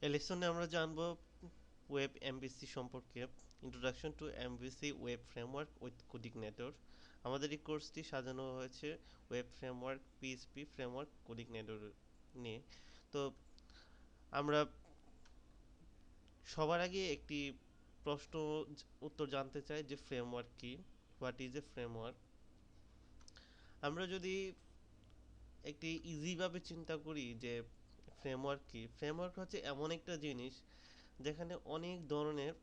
এই লেসনে আমরা জানব ওয়েব এমভিসি সম্পর্কে, introduction to MVC web framework with CodeIgniter. আমাদের এই কোর্সটি সাজানো হয়েছে web framework PHP framework CodeIgniter নিয়ে। তো আমরা সবার আগে একটি প্রশ্ন উত্তর জানতে চাই যে ফ্রেমওয়ার্ক কি, হোয়াট ইজ এ ফ্রেমওয়ার্ক। আমরা যদি একটি ইজিভাবে চিন্তা করি যে ফ্রেমওয়ার্ক কি, ফ্রেমওয়ার্ক হচ্ছে এমন একটা জিনিস যেখানে অনেক ধরনের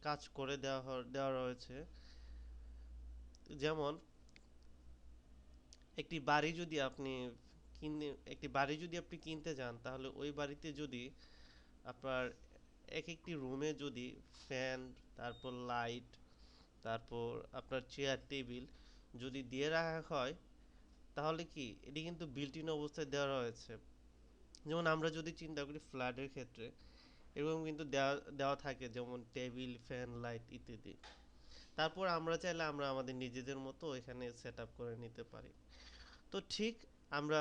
কাজ করে দেওয়া রয়েছে। যেমন একটি বাড়ি যদি আপনি কিনতে যান, তাহলে ওই বাড়িতে যদি আপনার এক একটি রুমে যদি ফ্যান, তারপর লাইট, তারপর আপনার চেয়ার টেবিল যদি দিয়ে রাখা হয়, তাহলে কি এটি কিন্তু বিল্ট ইন অবস্থায় দেওয়া রয়েছে। যেমন আমরা যদি চিন্তা করি ফ্ল্যাটের ক্ষেত্রে, এরকম কিন্তু দেওয়া দেওয়া থাকে, যেমন টেবিল, ফ্যান, লাইট ইত্যাদি। তারপর আমরা চাইলে আমরা আমাদের নিজেদের মতো এখানে সেট আপ করে নিতে পারি। তো ঠিক আমরা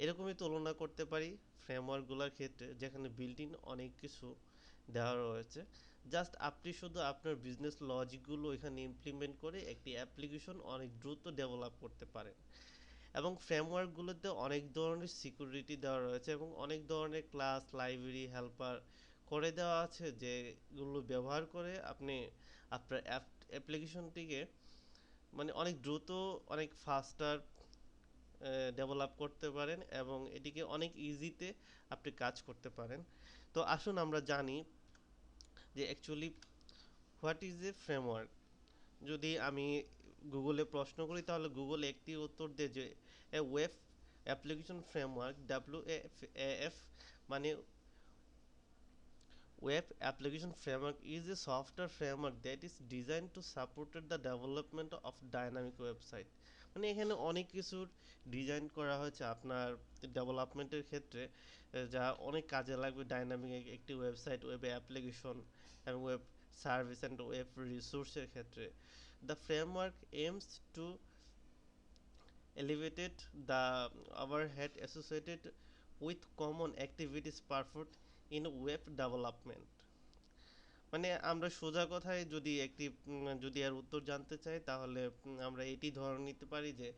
এরকমই তুলনা করতে পারি ফ্রেমওয়ার্কগুলোর ক্ষেত্রে, যেখানে বিল্ট ইন অনেক কিছু দেওয়া রয়েছে। জাস্ট আপনি শুধু আপনার বিজনেস লজিকগুলো এখানে ইমপ্লিমেন্ট করে একটি অ্যাপ্লিকেশন অনেক দ্রুত ডেভেলপ করতে পারেন। এবং ফ্রেমওয়ার্কগুলোতে অনেক ধরনের সিকিউরিটি দেওয়া রয়েছে এবং অনেক ধরনের ক্লাস, লাইব্রেরি, হেল্পার করে দেওয়া আছে, যেগুলো ব্যবহার করে আপনি আপনার অ্যাপ্লিকেশনটিকে মানে অনেক দ্রুত, অনেক ফাস্টার ডেভেলপ করতে পারেন এবং এটিকে অনেক ইজিতে আপনি কাজ করতে পারেন। তো আসুন আমরা জানি যে actually what is A framework. যদি আমি গুগলে প্রশ্ন করি, তাহলে গুগল একটি উত্তর দেয় যে a web application framework, WAF, মানে web application framework is a software framework that is design to supported the development of dynamic website. মানে এখানে অনেক কিছুর ডিজাইন করা হয়েছে আপনার ডেভেলপমেন্টের ক্ষেত্রে, যা অনেক কাজে লাগবে ডাইনামিক একটি ওয়েবসাইট, ওয়েব অ্যাপ্লিকেশন এবং ওয়েব সার্ভিস অ্যান্ড ওয়েব রিসোর্সের ক্ষেত্রে। The framework aims to elevated the overhead associated with common activities performed in web development। মানে আমরা সোজা কথায় যদি এর উত্তর জানতে চাই, তাহলে আমরা এটি ধরে নিতে পারি যে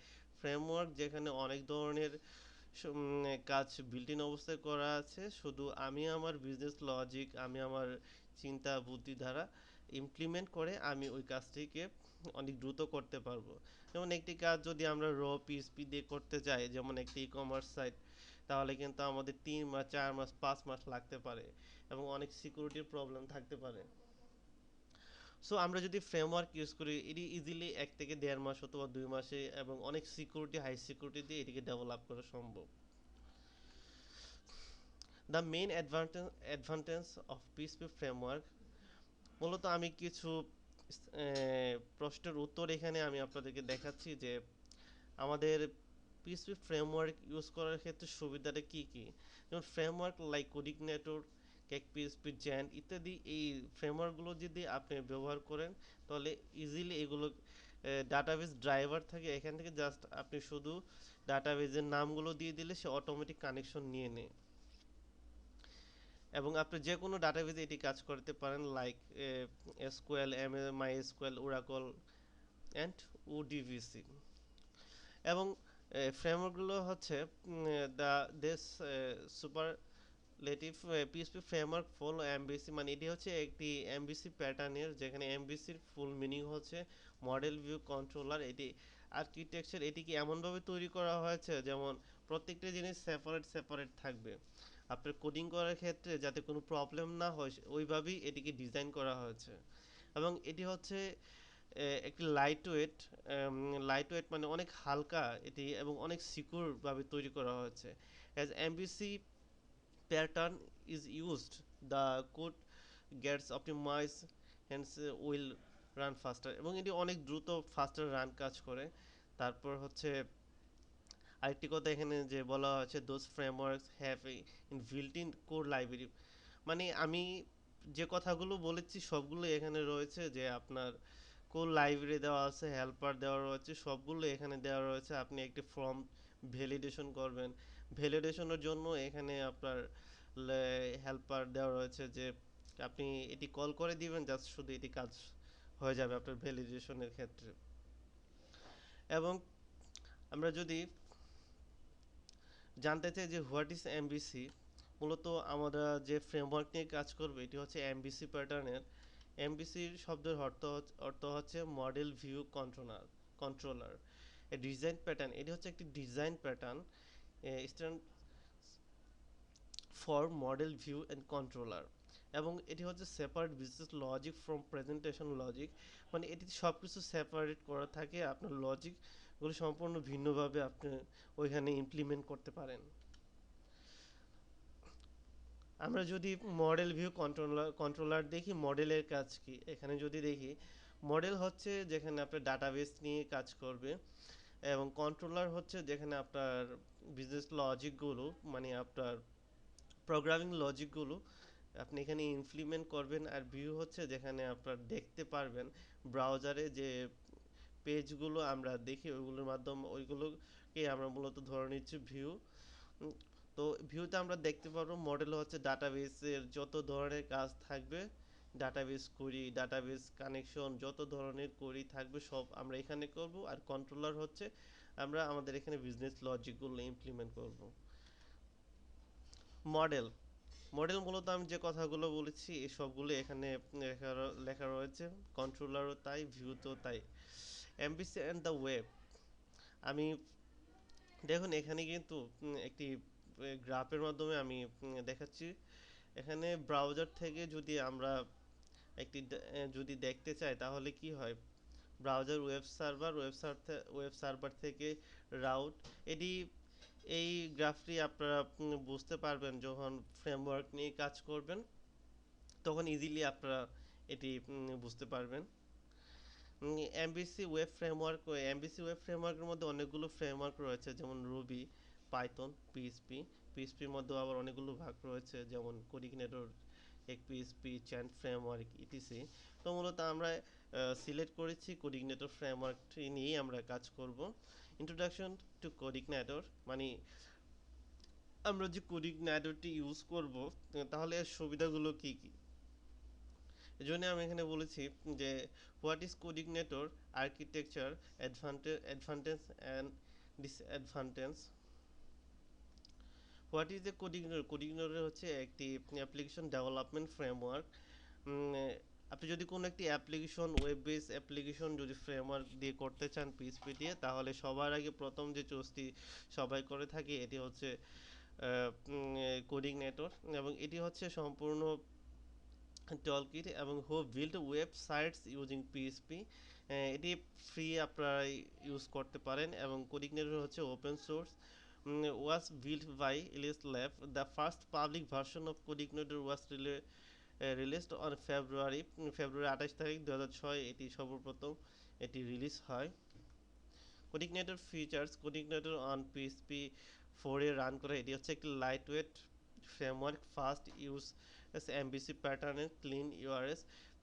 ফ্রেমওয়ার্ক যেখানে অনেক ধরনের কাজ বিল্ট ইন অবস্থায় করা আছে, শুধু আমি আমার বিজনেস লজিক, আমি আমার চিন্তা বুদ্ধি দ্বারা ইমপ্লিমেন্ট করে আমি ওই কাজটিকে অনেক দ্রুত করতে পারবো। যেমন একটি কাজ যদি আমরা পিএইচপি দিয়ে করতে চাই, যেমন একটি ই কমার্স সাইট, তাহলে কিন্তু আমাদের 3 মাস, 4 মাস, 5 মাস লাগতে পারে এবং অনেক সিকিউরিটির প্রবলেম থাকতে পারে। সো আমরা যদি ফ্রেমওয়ার্ক ইউজ করি, এটি ইজিলি 1 থেকে 1.5 মাস অথবা 2 মাসে এবং অনেক সিকিউরিটি, হাই সিকিউরিটি দিয়ে এটিকে ডেভেলপ করা সম্ভব। The main advantage of PHP framework, মূলত আমি কিছু প্রশ্নের উত্তর এখানে আমি আপনাদেরকে দেখাচ্ছি যে আমাদের পিএইচপি ফ্রেমওয়ার্ক ইউজ করার ক্ষেত্রে সুবিধাটা কি কি। যেমন ফ্রেমওয়ার্ক লাইক কোডিগনেটর, কেক পিএইচপি, জ্যান্ট ইত্যাদি, এই ফ্রেমওয়ার্কগুলো যদি আপনি ব্যবহার করেন, তাহলে ইজিলি এগুলো ডাটাবেস ড্রাইভার থাকে, এখান থেকে জাস্ট আপনি শুধু ডাটাবেসের নামগুলো দিয়ে দিলে সে অটোমেটিক কানেকশন নিয়ে নেয় এবং আপনি যে কোনো ডাটাবেসে এটি কাজ করতে পারেন, like SQL, MySQL, Oracle and ODBC. এবং ফ্রেমওয়ার্কগুলো হচ্ছে দ্য দেশ superlative PHP framework follow MVC, মানে এটি হচ্ছে একটি এমভিসি প্যাটার্নের, যেখানে এমভিসির ফুল মিনিং হচ্ছে মডেল ভিউ কন্ট্রোলার। এটি আর্কিটেকচার, এটিকে এমনভাবে তৈরি করা হয়েছে যেমন প্রত্যেকটা জিনিস সেপারেট সেপারেট থাকবে, আপনার কোডিং করার ক্ষেত্রে যাতে কোনো প্রবলেম না হয় ওইভাবেই এটিকে ডিজাইন করা হয়েছে। এবং এটি হচ্ছে একটি লাইট ওয়েট মানে অনেক হালকা এটি, এবং অনেক সিকিউরভাবে তৈরি করা হয়েছে। As MBC pattern is used, the code gets optimize, hence will run faster, এবং এটি অনেক দ্রুত ফাস্টার রান কাজ করে। তারপর হচ্ছে আরেকটি কথা এখানে যে বলা হয়েছে, those frameworks have in built in core library. মানে আমি যে কথাগুলো বলেছি সবগুলো এখানে রয়েছে, যে আপনার কোর লাইব্রেরি দেওয়া আছে, হেল্পার দেওয়া রয়েছে, সবগুলো এখানে দেওয়া রয়েছে। আপনি একটি ফর্ম ভ্যালিডেশন করবেন, ভ্যালিডেশনের জন্য এখানে আপনার হেল্পার দেওয়া রয়েছে যে আপনি এটি কল করে দিবেন, জাস্ট শুধু এটি কাজ হয়ে যাবে আপনার ভ্যালিডেশনের ক্ষেত্রে। এবং আমরা যদি জানতে চাই যে হোয়াট ইজ এমবিসি, মূলত আমরা যে ফ্রেমওয়ার্ক নিয়ে কাজ করবে এটি হচ্ছে এমবিসি প্যাটার্নের। এমবিসির শব্দের অর্থ হচ্ছে model view controller. Design pattern, এটি হচ্ছে একটি design pattern stand for model view and controller. এবং এটি হচ্ছে separate business logic from presentation logic, মানে এটি সব কিছু সেপারেট করা থাকে, আপনার লজিকগুলো সম্পূর্ণ ভিন্নভাবে আপনি ওইখানে ইমপ্লিমেন্ট করতে পারেন। আমরা যদি মডেল ভিউ কন্ট্রোলার দেখি, মডেলের কাজ কি এখানে যদি দেখি, মডেল হচ্ছে যেখানে আপনার ডাটাবেস নিয়ে কাজ করবে, এবং কন্ট্রোলার হচ্ছে যেখানে আপনার বিজনেস লজিকগুলো, মানে আপনার প্রোগ্রামিং লজিকগুলো আপনি এখানে ইমপ্লিমেন্ট করবেন। আর ভিউ হচ্ছে যেখানে আপনার দেখতে পারবেন ব্রাউজারে যে পেজগুলো আমরা দেখি ওইগুলোর মাধ্যমে, ওইগুলোকে আমরা মূলত ধরে নিচ্ছি ভিউ। তো ভিউতে আমরা দেখতে পারবো মডেল হচ্ছে ডাটাবেসের যত ধরনের কাজ থাকবে, ডাটাবেস কোয়েরি, ডাটাবেস কানেকশন, যত ধরনের কোয়েরি থাকবে সব আমরা এখানে করব। আর কন্ট্রোলার হচ্ছে আমরা আমাদের এখানে বিজনেস লজিকগুলো ইমপ্লিমেন্ট করব। মডেল মডেল মূলত আমি যে কথাগুলো বলেছি এই সবগুলো এখানে লেখা লেখা রয়েছে। কন্ট্রোলারও তাই, ভিউতেও তাই। এমবিসি অ্যান্ড দ্য ওয়েব, আমি দেখুন এখানে কিন্তু একটি গ্রাফের মাধ্যমে আমি দেখাচ্ছি। এখানে ব্রাউজার থেকে যদি আমরা যদি দেখতে চাই তাহলে কি হয়, ব্রাউজার ওয়েব সার্ভার থেকে রাউট, এটি এই গ্রাফটি আপনারা বুঝতে পারবেন যখন ফ্রেমওয়ার্ক নিয়ে কাজ করবেন, তখন ইজিলি আপনারা এটি বুঝতে পারবেন। এমবিসি ওয়েব ফ্রেমওয়ার্কের মধ্যে অনেকগুলো ফ্রেমওয়ার্ক রয়েছে, যেমন রুবি, পাইথন, পিএইচপির মধ্যেও আবার অনেকগুলো ভাগ রয়েছে, যেমন কোডিগনেটর, এক পিএইচপি, চ্যান্ট ফ্রেমওয়ার্ক, ইটিসি। তো মূলত আমরা সিলেক্ট করেছি কোডিগনেটর ফ্রেমওয়ার্কটি নিয়েই আমরা কাজ করব। ইন্ট্রোডাকশন টু কোডিগনেটর, মানে আমরা যে কোডিগনেটরটি ইউজ করব তাহলে এর সুবিধাগুলো কি কি, এজন্য আমি এখানে বলেছি যে what is CodeIgniter, architecture, advantage and disadvantage. What is a CodeIgniter, CodeIgniter হচ্ছে একটি অ্যাপ্লিকেশন ডেভেলপমেন্ট ফ্রেমওয়ার্ক। আপনি যদি কোনো একটি অ্যাপ্লিকেশন, ওয়েব বেস অ্যাপ্লিকেশন যদি ফ্রেমওয়ার্ক দিয়ে করতে চান পিএইচপি দিয়ে, তাহলে সবার আগে প্রথম যে চুজটি সবাই করে থাকে এটি হচ্ছে কোডিগনেটর। এবং এটি হচ্ছে সম্পূর্ণ টলকিট এবং who build websites using PHP, এটি ফ্রি আপনারা ইউজ করতে পারেন। এবং কোডিগনেটর হচ্ছে open source, was build by Ellis Lab. The first public version of CodeIgniter was released on February 28 তারিখ 2006, এটি সর্বপ্রথম এটি রিলিজ হয়। CodeIgniter features, CodeIgniter on PHP 4 এ রান করে, এটি হচ্ছে একটি lightweight framework, fast use MVC প্যাটার্নের, clean URLs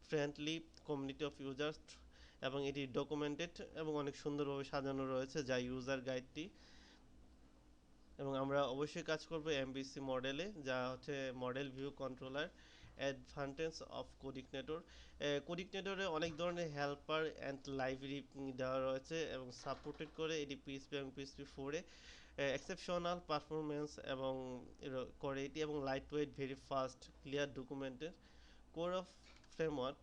friendly community of users, এবং এটি ডকুমেন্টেড এবং অনেক সুন্দরভাবে সাজানো রয়েছে যা ইউজার গাইডটি। এবং আমরা অবশ্যই কাজ করব এমবিসি মডেলে, যা হচ্ছে model view controller. Advantage of CodeIgniter, কোডিগনেটরে অনেক ধরনের হেল্পার অ্যান্ড লাইব্রেরি দেওয়া রয়েছে এবং সাপোর্টেড করে এটি পিএইচপি এবং পিএইচপি 4-এ এক্সেপশনাল পারফরমেন্স এবং করে এটি, এবং light weight, very fast, clear ডকুমেন্টের। কোর অফ ফ্রেমওয়ার্ক,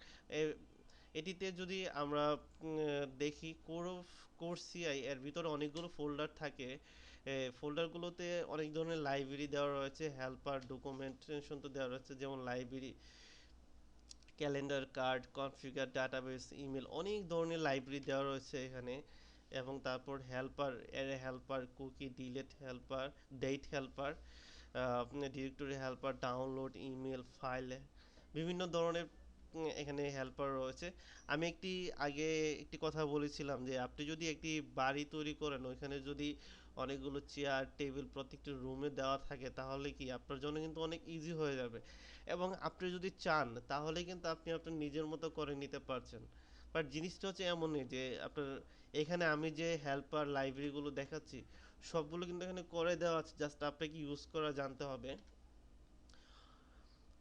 এটিতে যদি আমরা দেখি কোর সিআই, এর ভিতরে অনেকগুলো ফোল্ডার থাকে। ফোল্ডারগুলোতে অনেক ধরনের লাইব্রেরি দেওয়া রয়েছে, হেল্পার, ডকুমেন্টেশন তো দেওয়া রয়েছে, যেমন library, calendar, card, configure, database, email, অনেক ধরনের লাইব্রেরি দেওয়া রয়েছে এখানে। এবং তারপর helper, array helper, cookie, delete helper, date helper, directory helper, download, email, file, বিভিন্ন ধরনের এখানে হেল্পার রয়েছে। আমি আগে একটি কথা বলেছিলাম যে আপনি যদি একটি বাড়ি তৈরি করেন, ওইখানে যদি অনেকগুলো চেয়ার টেবিল প্রত্যেকটি রুমে দেওয়া থাকে, তাহলে কি আপনার জন্য কিন্তু অনেক ইজি হয়ে যাবে। এবং আপনি যদি চান তাহলে কিন্তু আপনি আপনার নিজের মতো করে নিতে পারছেন। বাট জিনিসটা হচ্ছে এমনই যে আপনার এখানে আমি যে হেল্পার লাইব্রেরিগুলো দেখাচ্ছি সবগুলো কিন্তু এখানে করে দেওয়া আছে, জাস্ট আপনাকে ইউজ করা জানতে হবে।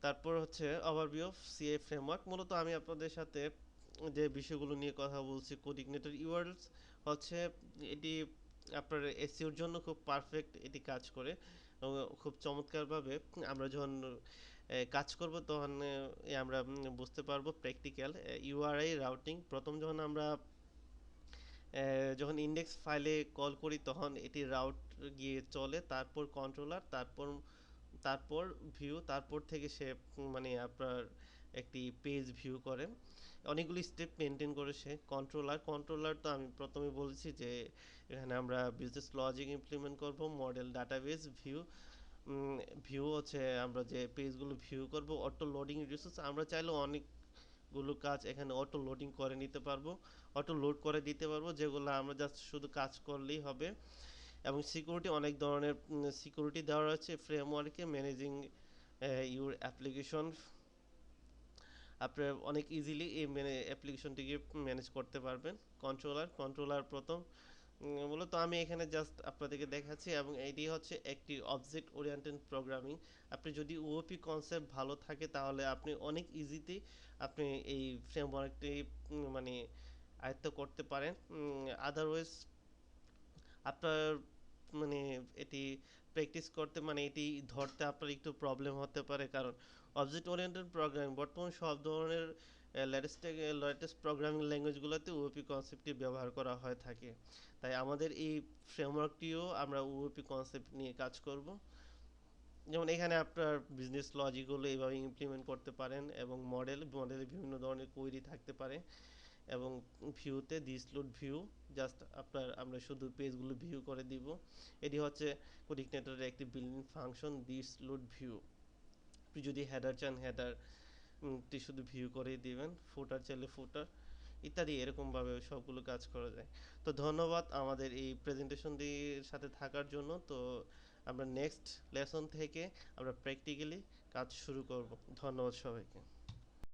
তারপর হচ্ছে ওভারভিউ অফ সিএ ফ্রেমওয়ার্ক। মূলত আমি আপনাদের সাথে যে বিষয়গুলো নিয়ে কথা বলছি, কোডিনেটর ইউআরএলস হচ্ছে এটি আপনার এসইওর জন্য খুব পারফেক্ট এটি কাজ করে এবং খুব চমৎকারভাবে আমরা যখন কাজ করব তখন আমরা বুঝতে পারবো প্র্যাকটিক্যাল ইউআরআই রাউটিং। প্রথম যখন ইন্ডেক্স ফাইলে কল করি তখন এটি রাউট গিয়ে চলে, তারপর কন্ট্রোলার, তারপর তারপর ভিউ, তারপর থেকে সে মানে আপনার একটি পেজ ভিউ করে। অনেকগুলি স্টেপ মেনটেন করে সে। কন্ট্রোলার তো আমি প্রথমে বলেছি যে এখানে আমরা বিজনেস লজিক ইমপ্লিমেন্ট করব, মডেল ডাটাবেস ভিউ। ভিউ হচ্ছে আমরা যে পেজগুলো ভিউ করব, অটো লোডিং রিসোর্স আমরা চাইলেও অনেকগুলো কাজ এখানে অটো লোডিং করে নিতে পারবো, অটো লোড করে দিতে পারবো, যেগুলো আমরা জাস্ট শুধু কাজ করলেই হবে। এবং সিকিউরিটি অনেক ধরনের সিকিউরিটি দেওয়া রয়েছে ফ্রেমওয়ার্কে। ম্যানেজিং ইউর অ্যাপ্লিকেশন, আপনার অনেক ইজিলি এই অ্যাপ্লিকেশনটিকে ম্যানেজ করতে পারবেন। কন্ট্রোলার প্রথম মূলত আমি এখানে জাস্ট আপনাদেরকে দেখাচ্ছি, এবং এটি হচ্ছে একটি অবজেক্ট ওরিয়েন্টেড প্রোগ্রামিং। আপনি যদি ওওপি কনসেপ্ট ভালো থাকে তাহলে আপনি অনেক ইজিতে আপনি এই ফ্রেমওয়ার্কটি মানে আয়ত্ত করতে পারেন। আদারওয়াইজ আপনার মানে এটি প্র্যাকটিস করতে মানে এটি ধরতে আপনার একটু প্রবলেম হতে পারে, কারণ অবজেক্ট ওরিয়েন্টেড প্রোগ্রামিং বর্তমান সব ধরনের লেটেস্ট প্রোগ্রামিং ল্যাঙ্গুয়েজগুলোতে ওওপি কনসেপ্টটি ব্যবহার করা হয়ে থাকে। তাই আমাদের এই ফ্রেমওয়ার্কটিও আমরা ওওপি কনসেপ্ট নিয়ে কাজ করব। যেমন এখানে আপনার বিজনেস লজিকগুলো এইভাবে ইমপ্লিমেন্ট করতে পারেন, এবং মডেলে বিভিন্ন ধরনের কোয়েরি থাকতে পারে। এবং ভিউতে দিস লোড ভিউ, জাস্ট আমরা শুধু পেজগুলো ভিউ করে দিব। এটি হচ্ছে কোডিনেটরের একটি building function, this load view. আপনি যদি হেডার চান হেডারটি শুধু ভিউ করেই দিবেন, ফুটার চাইলে ফুটার, ইত্যাদি এরকমভাবে সবগুলো কাজ করা যায়। তো ধন্যবাদ আমাদের এই প্রেজেন্টেশনটির সাথে থাকার জন্য। তো আমরা নেক্সট লেসন থেকে আমরা প্র্যাকটিক্যালি কাজ শুরু করব। ধন্যবাদ সবাইকে।